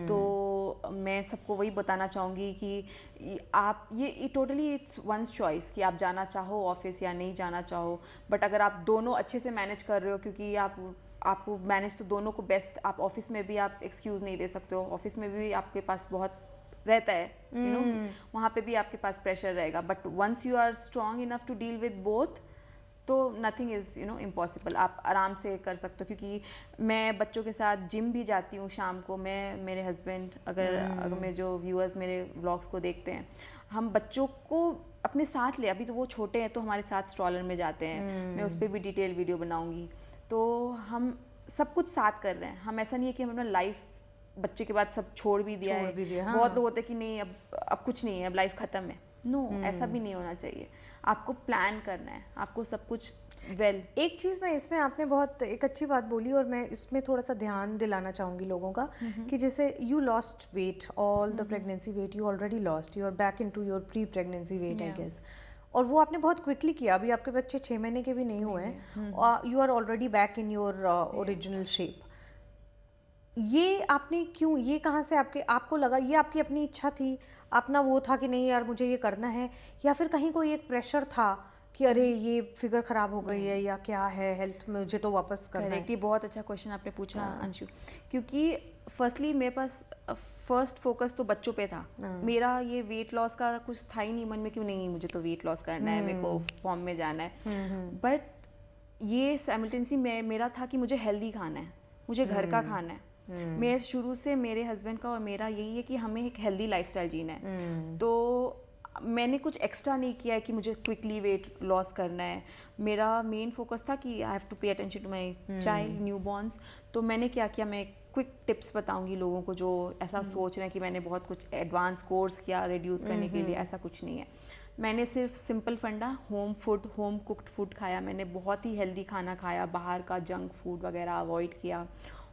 तो मैं सबको वही बताना चाहूँगी कि आप ये टोटली इट्स वंस चॉइस कि आप जाना चाहो ऑफिस या नहीं जाना चाहो। बट अगर आप दोनों अच्छे से मैनेज कर रहे हो, क्योंकि आपको मैनेज तो दोनों को बेस्ट, आप ऑफिस में भी आप एक्सक्यूज़ नहीं दे सकते हो, ऑफिस में भी आपके पास बहुत रहता है, वहाँ पे भी आपके पास प्रेशर रहेगा। But once you are strong enough to deal with both, तो नथिंग इज़ इम्पॉसिबल, आप आराम से कर सकते हो। क्योंकि मैं बच्चों के साथ जिम भी जाती हूँ शाम को, मैं, मेरे हस्बैंड, अगर मेरे जो व्यूअर्स मेरे व्लॉग्स को देखते हैं, हम बच्चों को अपने साथ ले, अभी तो वो छोटे हैं तो हमारे साथ स्ट्रॉलर में जाते हैं, मैं उस पर भी डिटेल वीडियो बनाऊँगी। तो हम सब कुछ साथ कर रहे हैं, हम ऐसा नहीं है कि हम अपना लाइफ बच्चे के बाद सब छोड़ भी दिया है। हाँ। बहुत लोग होते हैं कि नहीं अब कुछ नहीं है, अब लाइफ खत्म है। नो, ऐसा भी नहीं होना चाहिए। आपको प्लान करना है, आपको सब कुछ एक चीज़ मैं इसमें, आपने बहुत एक अच्छी बात बोली और मैं इसमें थोड़ा सा ध्यान दिलाना चाहूँगी लोगों का कि जैसे you lost weight, all the pregnancy weight you already lost, you are back into your pre pregnancy weight I guess. और वो आपने बहुत क्विकली किया, अभी आपके बच्चे 6 महीने के भी नहीं हुए हैं, you are already back in your original shape. ये आपने क्यों, ये कहाँ से आपको लगा, ये आपकी अपनी इच्छा थी, अपना वो था कि नहीं यार मुझे ये करना है, या फिर कहीं कोई एक प्रेशर था कि अरे ये फिगर खराब हो गई है या क्या है, हेल्थ में मुझे तो वापस करना करेक्ट, है? ये बहुत अच्छा क्वेश्चन आपने पूछा अंशु, क्योंकि फर्स्टली मेरे पास फर्स्ट फोकस तो बच्चों पे था। मेरा ये वेट लॉस का कुछ था ही नहीं मन में कि नहीं मुझे तो वेट लॉस करना है, मेरे को फॉर्म में जाना है। बट ये साइमल्टेनियसली मेरा था कि मुझे हेल्दी खाना है, मुझे घर का खाना है। मैं शुरू से, मेरे हस्बैंड का और मेरा यही है कि हमें एक हेल्दी लाइफस्टाइल जीना है। तो मैंने कुछ एक्स्ट्रा नहीं किया है कि मुझे क्विकली वेट लॉस करना है। मेरा मेन फोकस था कि I have to pay attention to my child, newborns. तो मैंने क्या किया, मैं क्विक टिप्स बताऊंगी लोगों को जो ऐसा सोच रहे हैं कि मैंने बहुत कुछ एडवांस कोर्स किया रिड्यूस करने के लिए। ऐसा कुछ नहीं है। मैंने सिर्फ सिंपल फंडा home food, home cooked food खाया। मैंने बहुत ही हेल्दी खाना खाया, बाहर का जंक फूड वगैरह अवॉइड किया।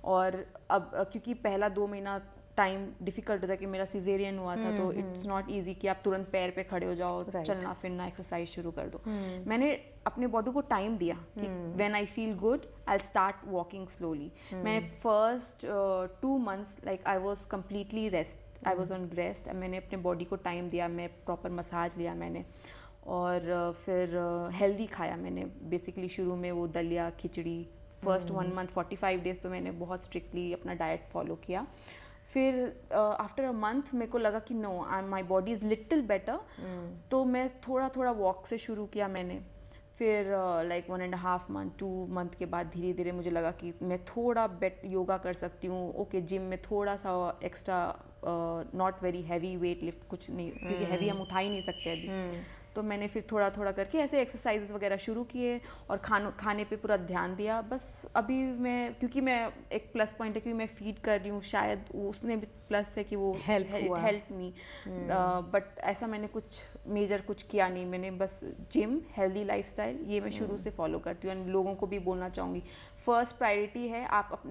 और अब क्योंकि पहला 2 महीना टाइम डिफिकल्ट होता है कि मेरा सिजेरियन हुआ था, तो इट्स नॉट इजी कि आप तुरंत पैर पे खड़े हो जाओ, चलना फिरना एक्सरसाइज शुरू कर दो। मैंने अपने बॉडी को टाइम दिया कि when I feel good I will start walking slowly. मैंने first 2 months like I was completely rest, I was on rest. मैंने अपने बॉडी को टाइम दिया, मैं प्रॉपर मसाज लिया मैंने, और फिर हेल्दी खाया मैंने। बेसिकली शुरू में वो दलिया खिचड़ी, फर्स्ट 1 month 45 days तो मैंने बहुत स्ट्रिक्टली अपना डाइट फॉलो किया। फिर आफ्टर अ मंथ मेरे को लगा कि no, my body is little better. तो मैं थोड़ा थोड़ा वॉक से शुरू किया मैंने। फिर लाइक 1.5 month 2 month के बाद धीरे धीरे मुझे लगा कि मैं थोड़ा योगा कर सकती हूँ। ओके, जिम में थोड़ा सा extra, not very heavy weight lift, कुछ नहीं, क्योंकि हैवी हम उठा ही नहीं सकते अभी। तो मैंने फिर थोड़ा थोड़ा करके ऐसे एक्सरसाइजेस वगैरह शुरू किए और खाने पे पूरा ध्यान दिया। बस अभी मैं, क्योंकि मैं एक प्लस पॉइंट है कि मैं फीड कर रही हूँ, शायद उसने भी प्लस है कि वो हेल्प मी। बट ऐसा मैंने कुछ मेजर कुछ किया नहीं। मैंने बस जिम, हेल्दी लाइफस्टाइल, ये मैं शुरू से फॉलो करती हूँ। एंड लोगों को भी बोलना चाहूँगी, फर्स्ट प्रायोरिटी है आप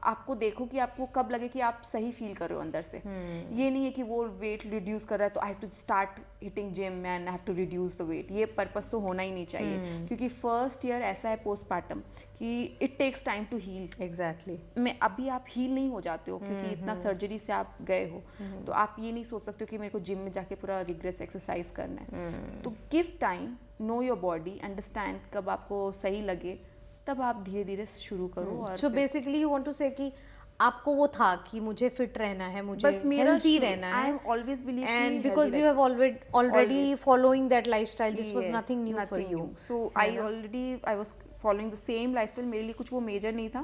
आपको देखो कि आपको कब लगे कि आप सही फील कर रहे हो अंदर से। ये नहीं है कि वो वेट रिड्यूस कर रहा है तो I have to start hitting gym and I have to reduce the weight. ये पर्पस तो होना ही नहीं चाहिए, क्योंकि फर्स्ट ईयर ऐसा है पोस्टपार्टम कि it takes time to heal. Exactly. मैं अभी आप हील नहीं हो जाते हो, क्योंकि इतना सर्जरी से आप गए हो। तो आप ये नहीं सोच सकते हो कि मेरे को जिम में जाके पूरा रिग्रेस एक्सरसाइज करना है। तो give time, know your body, understand कब आपको सही लगे, तब आप धीरे धीरे शुरू करो। और so basically you want to say कि आपको वो था कि मुझे फिट रहना है, मुझे बस मेरा हेल्दी रहना है, I am always believe and because you have already following that lifestyle, this was nothing new for you. So I was following the same lifestyle. मेरे लिए कुछ वो मेजर नहीं था।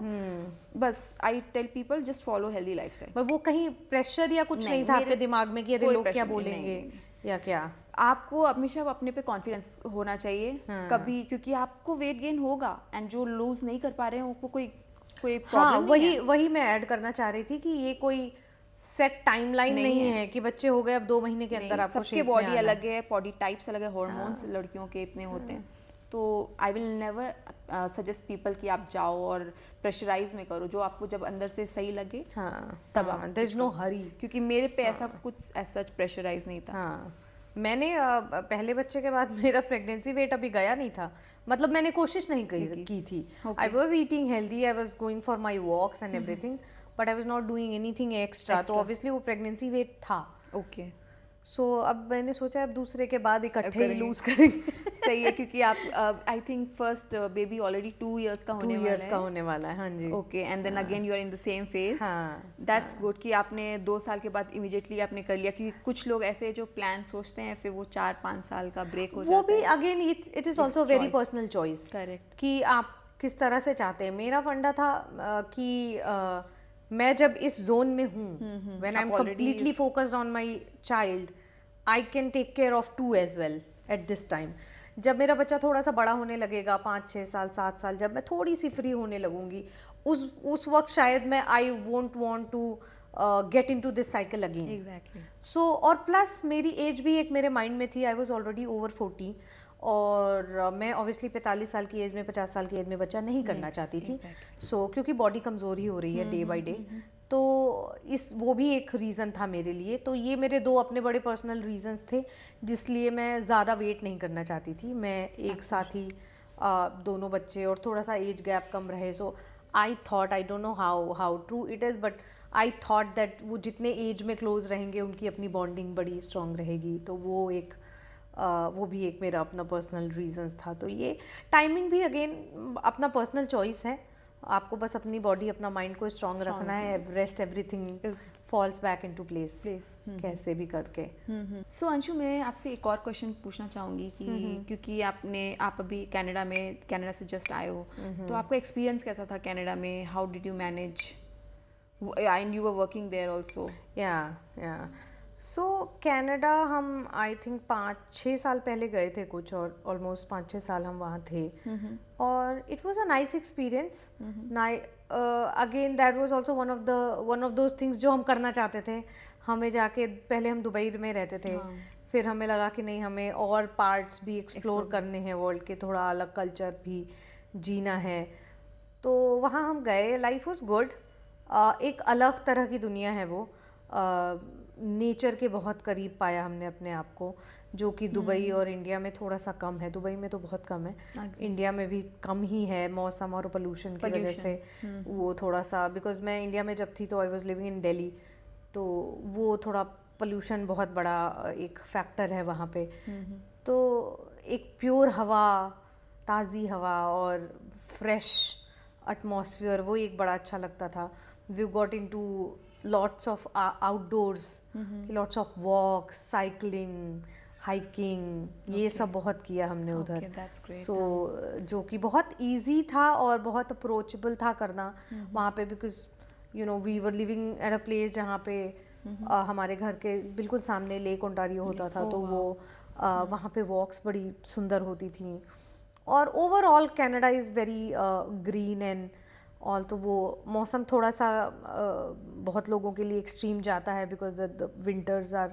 बस I tell people just follow healthy lifestyle. पर वो कहीं प्रेशर या कुछ नहीं था आपके दिमाग में कि अरे लोग क्या बोलेंगे या क्या? आपको हमेशा अपने पे कॉन्फिडेंस होना चाहिए। कभी, क्योंकि आपको वेट गेन होगा एंड जो लूज नहीं कर पा रहे हैं उनको कोई प्रॉब्लम नहीं है। वही मैं ऐड करना चाह रही थी कि ये कोई सेट टाइमलाइन नहीं है कि बच्चे हो गए अब 2 महीने के अंदर आपको सबके बॉडी अलग है, बॉडी टाइप्स अलग है, हार्मोन्स लड़कियों के इतने होते हैं। तो I will never suggest people कि आप जाओ और प्रेशराइज में करो। जो आपको जब अंदर से सही लगे तब आप, देयर इज नो हरी। क्योंकि मेरे पे ऐसा कुछ ऐसा प्रेशराइज नहीं था। मैंने पहले बच्चे के बाद मेरा प्रेगनेंसी वेट अभी गया नहीं था, मतलब मैंने कोशिश नहीं की थी। I was eating healthy, I was going for my walks and everything, but I was not doing anything extra. तो ऑब्वियसली वो प्रेगनेंसी वेट था। ओके। सो अब मैंने सोचा अब दूसरे के बाद इकट्ठे ही लूज करेंगे। सही है, क्योंकि आप I think first baby already 2 years का होने वाला है। हाँ जी। Okay, and then again you are in the same phase. That's good कि आपने 2 साल के बाद इमीडिएटली आपने कर लिया, क्योंकि कुछ लोग ऐसे जो प्लान सोचते हैं फिर वो 4-5 साल का ब्रेक हो जाता है। वो भी again it is also very personal choice. Correct, कि आप किस तरह से चाहते हैं। मेरा फंडा था कि मैं जब इस जोन में हूँ, when I am completely focused on my child, I can take care of 2 as well at this time. जब मेरा बच्चा थोड़ा सा बड़ा होने लगेगा, 5-6 साल 7 साल, जब मैं थोड़ी सी फ्री होने लगूंगी, उस वक्त शायद मैं I won't want to get into this cycle again. Exactly. So और प्लस मेरी एज भी एक मेरे माइंड में थी, आई वाज ऑलरेडी ओवर 40, और मैं ऑब्वियसली 45 साल की एज में, 50 साल की एज में बच्चा नहीं करना चाहती थी। सो क्योंकि बॉडी कमज़ोर ही हो रही है डे बाय डे, तो इस वो भी एक रीज़न था मेरे लिए। तो ये मेरे दो अपने बड़े पर्सनल रीजंस थे जिसलिए मैं ज़्यादा वेट नहीं करना चाहती थी। मैं एक साथ ही दोनों बच्चे और थोड़ा सा एज गैप कम रहे। So I thought, I don't know how true it is, but I thought that वो जितने एज में क्लोज रहेंगे उनकी अपनी बॉन्डिंग बड़ी स्ट्रांग रहेगी। तो वो एक वो भी एक मेरा अपना पर्सनल रीजंस था। तो ये टाइमिंग भी अगेन अपना पर्सनल चॉइस है। आपको बस अपनी बॉडी अपना माइंड को स्ट्रांग रखना है, rest everything Is- falls back into place please. कैसे भी करके। सो अंशु, मैं आपसे एक और क्वेश्चन पूछना चाहूँगी कि क्योंकि आप अभी कनाडा से जस्ट आए हो, तो आपका एक्सपीरियंस कैसा था कनाडा में? How did you manage and you were working there also? या सो कनाडा हम आई थिंक 5-6 साल पहले गए थे कुछ, और ऑलमोस्ट 5-6 साल हम वहाँ थे। और it was a nice experience. Again that was also one of those things जो हम करना चाहते थे। हमें जाके पहले हम दुबई में रहते थे, फिर हमें लगा कि नहीं, हमें और पार्ट्स भी एक्सप्लोर करने हैं वर्ल्ड के, थोड़ा अलग कल्चर भी जीना है। तो वहाँ हम गए, लाइफ वाज गुड। एक अलग तरह की दुनिया है वो। नेचर के बहुत करीब पाया हमने अपने आप को, जो कि दुबई और इंडिया में थोड़ा सा कम है। दुबई में तो बहुत कम है, इंडिया में भी कम ही है। मौसम और पोल्यूशन की वजह से वो थोड़ा सा, बिकॉज मैं इंडिया में जब थी तो I was living in Delhi, तो वो थोड़ा पोल्यूशन बहुत बड़ा एक फैक्टर है वहाँ पे। तो एक प्योर हवा, ताज़ी हवा और फ्रेश एटमॉस्फेयर, वो एक बड़ा अच्छा लगता था। We got into lots of outdoors, lots of walks, cycling, hiking, ये सब बहुत किया हमने उधर। Okay, that's great. सो जो कि बहुत इजी था और बहुत अप्रोचेबल था करना वहाँ पे, because you know we were living at a place जहाँ पे हमारे घर के बिल्कुल सामने लेक ओंटारियो होता था। तो वो वहाँ पे वॉक्स बड़ी सुंदर होती थी। और overall Canada is very green and all. तो वो मौसम थोड़ा सा बहुत लोगों के लिए एक्सट्रीम जाता है, because the winters are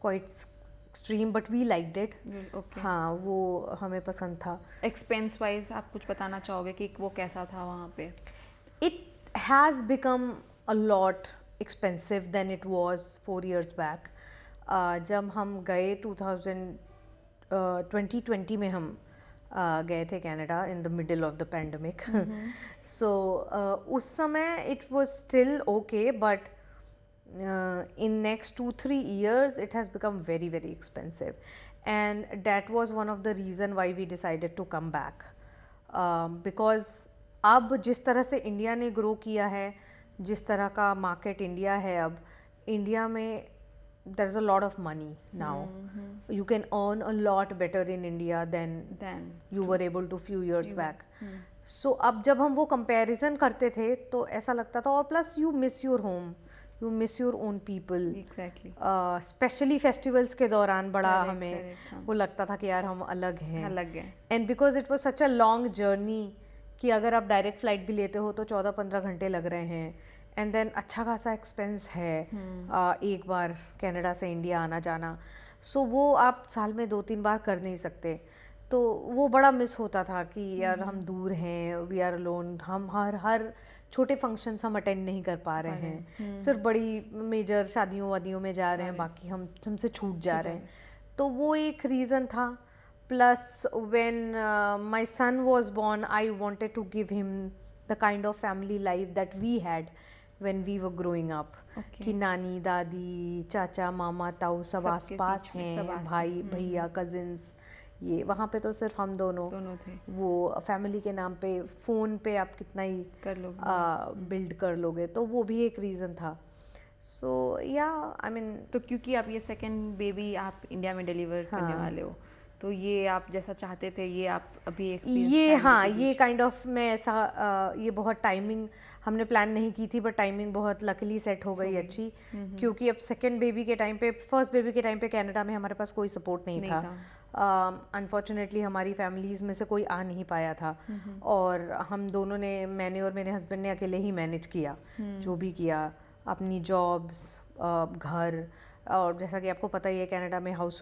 quite extreme, but we liked it. Okay. हाँ, वो हमें पसंद था। एक्सपेंस वाइज आप कुछ बताना चाहोगे कि वो कैसा था वहाँ पे? It has become a lot expensive than it was 4 years back. जब हम गए 2020 में हम गए थे Canada in the middle of the pandemic. So उस समय it was still okay, but in next 2-3 years it has become very very expensive, and that was one of the reason why we decided to come back. Because अब जिस तरह से India ने grow किया है, जिस तरह का मार्केट इंडिया है, अब इंडिया में there is a lot of money now. You can earn a lot better in India than you were able to few years back. So अब जब हम वो comparison करते थे तो ऐसा लगता था, और plus you miss your home, you miss your own people. Exactly. Specially festivals के दौरान बड़ा Correct, हमें correct, हाँ। वो लगता था कि यार हम अलग हैं। अलग है। And because it was such a long journey कि अगर आप डायरेक्ट फ्लाइट भी लेते हो तो 14-15 घंटे लग रहे हैं, एंड देन अच्छा खासा एक्सपेंस है एक बार कनाडा से इंडिया आना जाना। सो वो आप साल में 2-3 बार कर नहीं सकते। तो वो बड़ा मिस होता था कि यार हम दूर हैं, वी आर अलोन, हम हर छोटे फंक्शंस हम अटेंड नहीं कर पा रहे हैं, सिर्फ बड़ी मेजर शादियों वादियों में जा रहे हैं, बाकी हमसे छूट जा रहे हैं। तो वो एक रीज़न था। Plus when my son was born, I wanted to give him the kind of family life that we had when we were growing up. कि नानी, दादी, चाचा, मामा, ताऊ सब आसपास हैं, भाई भैया, कजिन्स, ये वहाँ पे तो सिर्फ हम दोनों थे। वो फैमिली के नाम पे फ़ोन पे आप कितना ही कर लोगे, बिल्ड कर लोगे। तो वो भी एक रीज़न था। सो या आई मीन, तो क्योंकि आप ये सेकंड बेबी आप इंडिया में डिलीवर करने वाले हो, तो ये आप जैसा चाहते थे ये आप अभी ये हाँ, ये काइंड ऑफ मैं ऐसा ये बहुत टाइमिंग हमने प्लान नहीं की थी, बट टाइमिंग बहुत लकीली सेट हो गई अच्छी। क्योंकि अब सेकंड बेबी के टाइम पे, फर्स्ट बेबी के टाइम पे कनाडा में हमारे पास कोई सपोर्ट नहीं था। अनफॉर्चुनेटली हमारी फैमिलीज़ में से कोई आ नहीं पाया था, और हम दोनों ने, मैंने और मेरे हस्बैंड ने अकेले ही मैनेज किया जो भी किया, अपनी जॉब्स, घर, और जैसा कि आपको पता ही है कनाडा में हाउस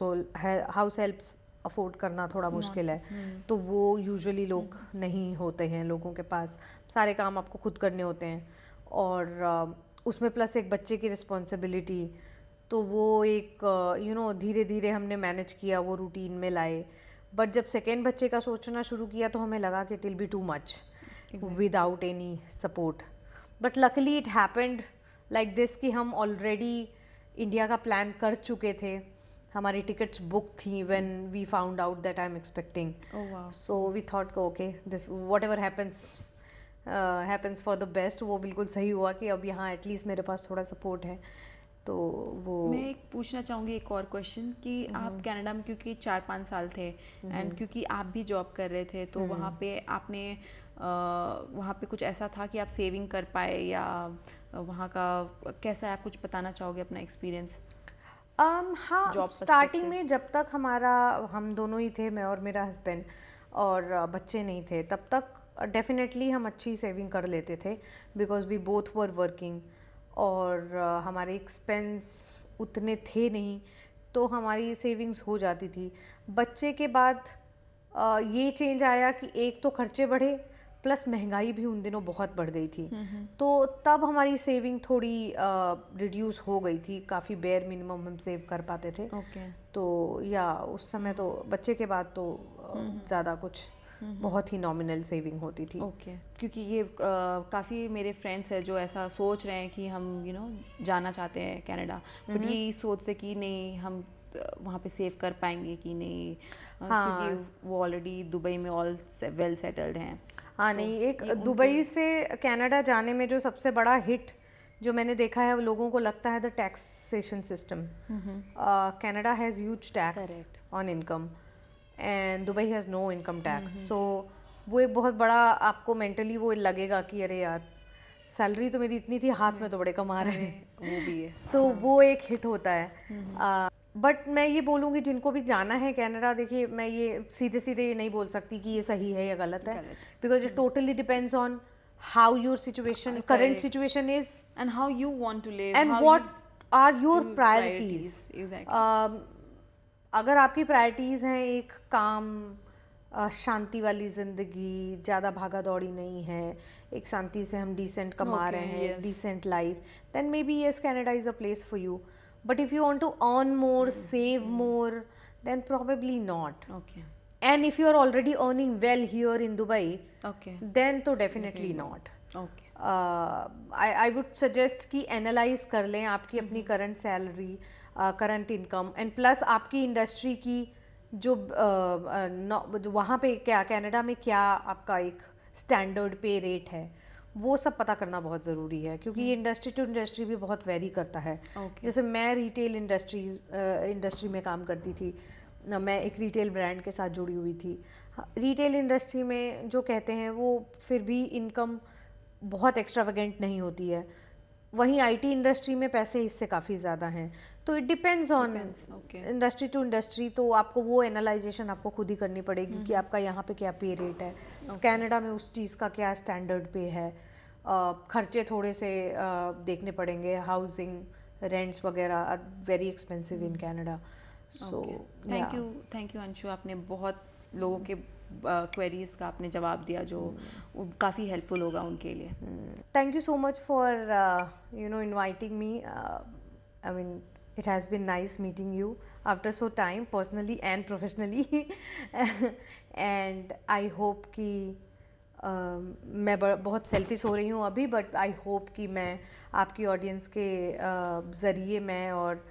हेल्प्स अफोर्ड करना थोड़ा मुश्किल है। तो वो यूजुअली लोग नहीं होते हैं लोगों के पास, सारे काम आपको खुद करने होते हैं। और उसमें प्लस एक बच्चे की रिस्पॉन्सिबिलिटी, तो वो एक धीरे धीरे हमने मैनेज किया, वो रूटीन में लाए. बट जब सेकेंड बच्चे का सोचना शुरू किया तो हमें लगा कि it will be too much without any support. But luckily it happened like this कि हम ऑलरेडी इंडिया का प्लान कर चुके थे, हमारी टिकट्स बुक थी when we found out that I am expecting. Oh wow. So we thought okay this whatever happens for the best. वो बिल्कुल सही हुआ कि अब यहाँ एटलीस्ट मेरे पास थोड़ा सपोर्ट है. तो वो मैं एक पूछना चाहूँगी एक और क्वेश्चन कि आप कनाडा में क्योंकि 4-5 साल थे एंड क्योंकि आप भी जॉब कर रहे थे, तो वहाँ पे आपने वहाँ पे कुछ ऐसा था कि आप सेविंग कर पाए, या वहाँ का कैसा है, आप कुछ बताना चाहोगे अपना एक्सपीरियंस? हाँ, Job स्टार्टिंग perspective. में जब तक हम दोनों ही थे, मैं और मेरा हस्बैंड, और बच्चे नहीं थे, तब तक डेफिनेटली हम अच्छी सेविंग कर लेते थे because we both were working. और हमारे एक्सपेंस उतने थे नहीं, तो हमारी सेविंग्स हो जाती थी. बच्चे के बाद ये चेंज आया कि एक तो खर्चे बढ़े, प्लस महंगाई भी उन दिनों बहुत बढ़ गई थी. तो तब हमारी सेविंग थोड़ी रिड्यूस हो गई थी, काफ़ी बेयर मिनिमम हम सेव कर पाते थे. ओके. तो या उस समय तो बच्चे के बाद तो ज़्यादा कुछ बहुत ही नॉमिनल सेविंग होती थी. ओके. क्योंकि ये काफ़ी मेरे फ्रेंड्स हैं जो ऐसा सोच रहे हैं कि हम जाना चाहते हैं कनाडा, बट ये सोच से कि नहीं हम वहाँ पे सेव कर पाएंगे कि नहीं, क्योंकि वो ऑलरेडी दुबई में ऑल वेल सेटल्ड हैं. हाँ, नहीं, एक दुबई से कनाडा जाने में जो सबसे बड़ा हिट जो मैंने देखा है, वो लोगों को लगता है the taxation system. Canada has huge tax on income and Dubai has no income tax. So वो एक बहुत बड़ा आपको मेंटली वो लगेगा कि अरे यार, सैलरी तो मेरी इतनी थी, हाथ में तो बड़े कमा रहे हैं. वो भी है. तो वो एक हिट होता है. बट मैं ये बोलूँगी जिनको भी जाना है कनाडा, देखिए मैं ये सीधे सीधे ये नहीं बोल सकती कि ये सही है या गलत है, because it totally depends on how your situation, current situation is, and how you want to live, and what are your priorities. अगर आपकी प्रायोरिटीज़ हैं एक काम, शांति वाली ज़िंदगी, ज़्यादा भागा दौड़ी नहीं है, एक शांति से हम डिसेंट कमा रहे हैं, decent life, then maybe yes Canada is a place for you. But if you want to earn more, save more, then probably not. Okay. And if you are already earning well here in Dubai, Okay. then तो definitely not. Okay. I would suggest कि analyze कर लें आपकी अपनी current salary, current income, and plus आपकी industry की जो वहाँ पे क्या कनाडा में क्या आपका एक standard pay rate है, वो सब पता करना बहुत ज़रूरी है, क्योंकि ये इंडस्ट्री टू इंडस्ट्री भी बहुत वेरी करता है. जैसे मैं रिटेल इंडस्ट्री में काम करती थी, मैं एक रिटेल ब्रांड के साथ जुड़ी हुई थी. रिटेल इंडस्ट्री में जो कहते हैं वो फिर भी इनकम बहुत एक्स्ट्रावेगेंट नहीं होती है. वहीं आईटी इंडस्ट्री में पैसे इससे काफ़ी ज़्यादा हैं. तो it depends on industry to industry. तो आपको वो एनालाइजेशन आपको खुद ही करनी पड़ेगी कि आपका यहाँ पे क्या पे रेट है, कनाडा में उस चीज़ का क्या स्टैंडर्ड पे है. खर्चे थोड़े से देखने पड़ेंगे, हाउसिंग, रेंट्स वगैरह are very expensive in Canada. So thank you Anshu, आपने बहुत लोगों के क्वेरीज का आपने जवाब दिया जो काफ़ी हेल्पफुल होगा उनके लिए. Thank you so much for inviting me. I mean it has been nice meeting you after so time, personally and professionally. And I hope कि मैं बहुत सेल्फिश हो रही हूँ अभी, बट आई होप कि मैं आपकी ऑडियंस के ज़रिए मैं और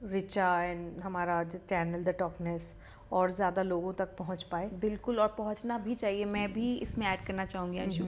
रिचा एंड हमारा जो चैनल द टॉकनेस और ज़्यादा लोगों तक पहुँच पाए. बिल्कुल, और पहुँचना भी चाहिए. मैं भी इसमें ऐड करना चाहूँगी Anshu,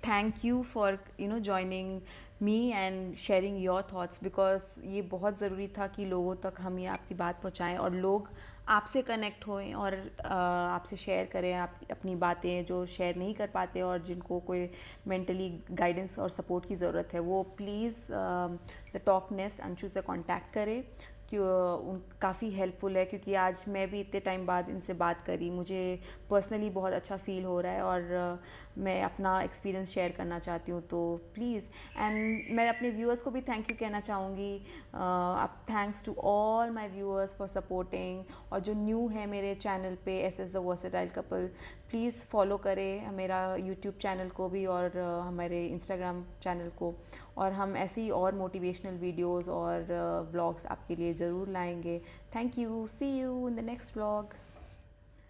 thank you for joining me and sharing your thoughts, because ये बहुत ज़रूरी था कि लोगों तक हम ये आपकी बात पहुँचाएँ और लोग आपसे कनेक्ट होएं और आपसे शेयर करें अपनी बातें जो शेयर नहीं कर पाते, और जिनको कोई मेंटली गाइडेंस और सपोर्ट की ज़रूरत है वो please the talk nest Anshu से कांटेक्ट करें. काफ़ी हेल्पफुल है, क्योंकि आज मैं भी इतने टाइम बाद इनसे बात करी, मुझे पर्सनली बहुत अच्छा फील हो रहा है और मैं अपना एक्सपीरियंस शेयर करना चाहती हूँ. तो प्लीज़, एंड मैं अपने व्यूअर्स को भी थैंक यू कहना चाहूँगी. आप thanks to all my viewers for supporting, और जो न्यू है मेरे चैनल पे as the versatile couple, please follow करें मेरा यूट्यूब चैनल को भी और हमारे इंस्टाग्राम चैनल को, और हम ऐसी और मोटिवेशनल वीडियोस और व्लॉग्स आपके लिए ज़रूर लाएंगे। Thank you, see you in the next vlog.